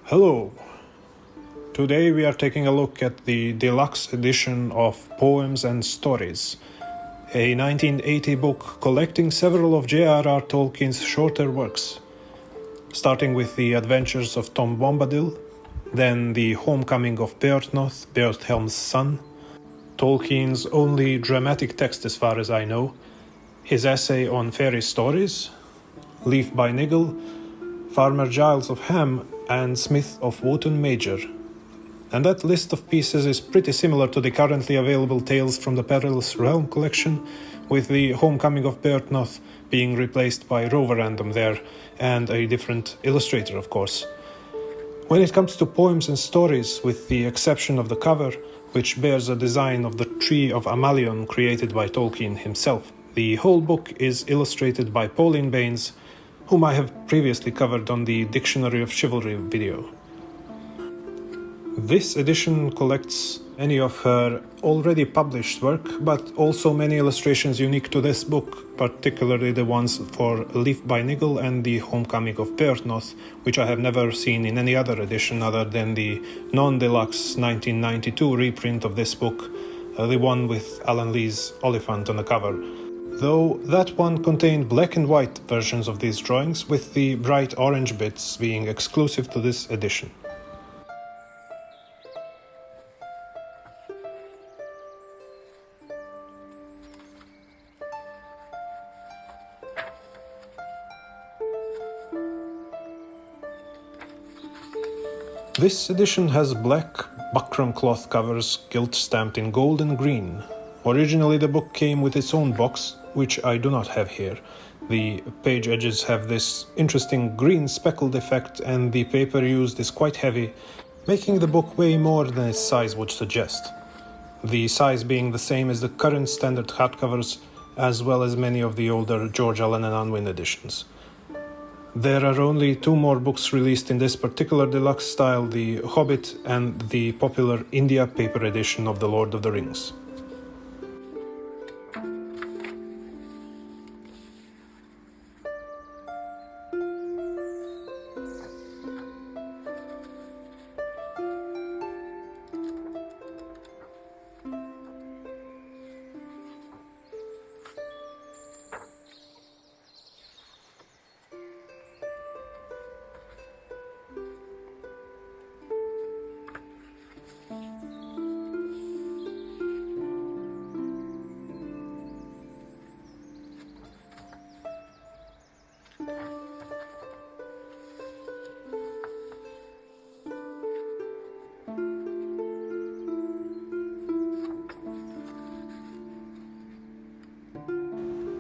Hello! Today we are taking a look at the deluxe edition of Poems and Stories, a 1980 book collecting several of J.R.R. Tolkien's shorter works, starting with The Adventures of Tom Bombadil, then The Homecoming of Beorhtnoth, Beorhthelm's son, Tolkien's only dramatic text as far as I know, his essay on fairy stories, Leaf by Niggle, Farmer Giles of Ham, and Smith of Wootton Major. And that list of pieces is pretty similar to the currently available Tales from the Perilous Realm collection, with the Homecoming of Beorhtnoth being replaced by Roverandom there, and a different illustrator, of course. When it comes to poems and stories, with the exception of the cover, which bears a design of the Tree of Amalion created by Tolkien himself, the whole book is illustrated by Pauline Baynes, whom I have previously covered on the Dictionary of Chivalry video. This edition collects many of her already published work, but also many illustrations unique to this book, particularly the ones for Leaf by Niggle and the Homecoming of Beorhtnoth, which I have never seen in any other edition other than the non-deluxe 1992 reprint of this book, the one with Alan Lee's Oliphant on the cover. Though that one contained black and white versions of these drawings, with the bright orange bits being exclusive to this edition. This edition has black buckram cloth covers gilt stamped in gold and green. Originally the book came with its own box, which I do not have here. The page edges have this interesting green speckled effect, and the paper used is quite heavy, making the book weigh more than its size would suggest. The size being the same as the current standard hardcovers, as well as many of the older George Allen and Unwin editions. There are only two more books released in this particular deluxe style, The Hobbit and the popular India paper edition of The Lord of the Rings.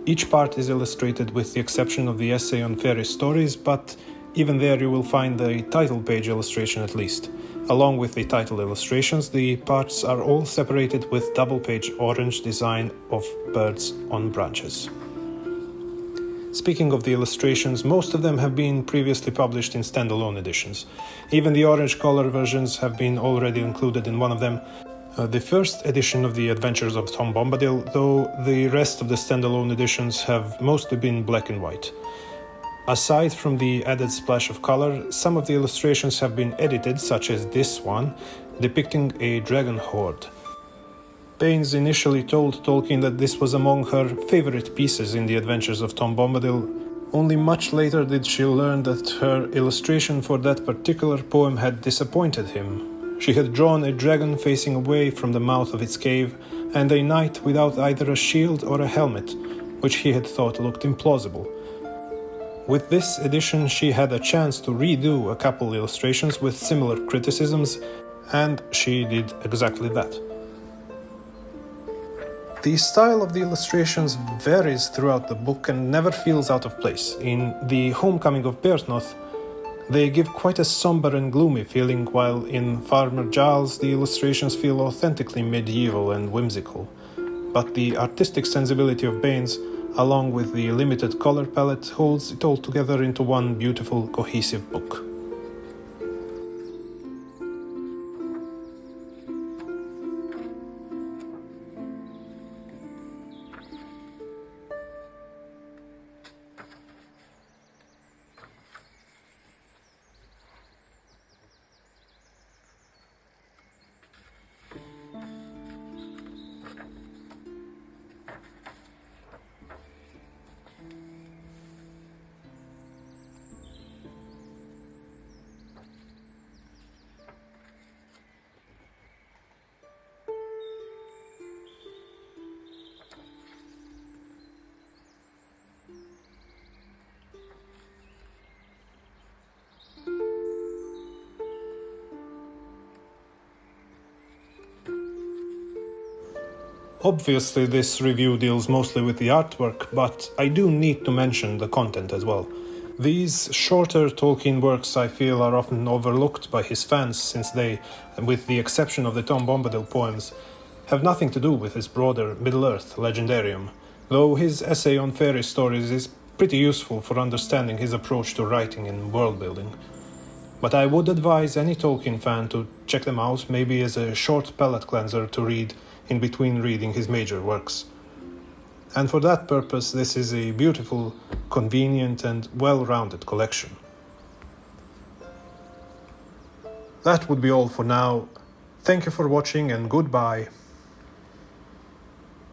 Each part is illustrated with the exception of the essay on fairy stories, but even there you will find the title page illustration at least. Along with the title illustrations, the parts are all separated with double-page orange design of birds on branches. Speaking of the illustrations, most of them have been previously published in standalone editions. Even the orange color versions have been already included in one of them. The first edition of The Adventures of Tom Bombadil, though the rest of the standalone editions have mostly been black and white. Aside from the added splash of color, some of the illustrations have been edited, such as this one, depicting a dragon horde. Baynes initially told Tolkien that this was among her favorite pieces in The Adventures of Tom Bombadil. Only much later did she learn that her illustration for that particular poem had disappointed him. She had drawn a dragon facing away from the mouth of its cave, and a knight without either a shield or a helmet, which he had thought looked implausible. With this edition, she had a chance to redo a couple illustrations with similar criticisms, and she did exactly that. The style of the illustrations varies throughout the book and never feels out of place. In The Homecoming of Beorhtnoth, they give quite a somber and gloomy feeling, while in Farmer Giles the illustrations feel authentically medieval and whimsical. But the artistic sensibility of Baynes, along with the limited color palette, holds it all together into one beautiful, cohesive book. Obviously, this review deals mostly with the artwork, but I do need to mention the content as well. These shorter Tolkien works, I feel, are often overlooked by his fans since they, with the exception of the Tom Bombadil poems, have nothing to do with his broader Middle-earth legendarium, though his essay on fairy stories is pretty useful for understanding his approach to writing and world-building. But I would advise any Tolkien fan to check them out, maybe as a short palate cleanser to read in between reading his major works. And for that purpose, this is a beautiful, convenient and well-rounded collection. That would be all for now. Thank you for watching and goodbye.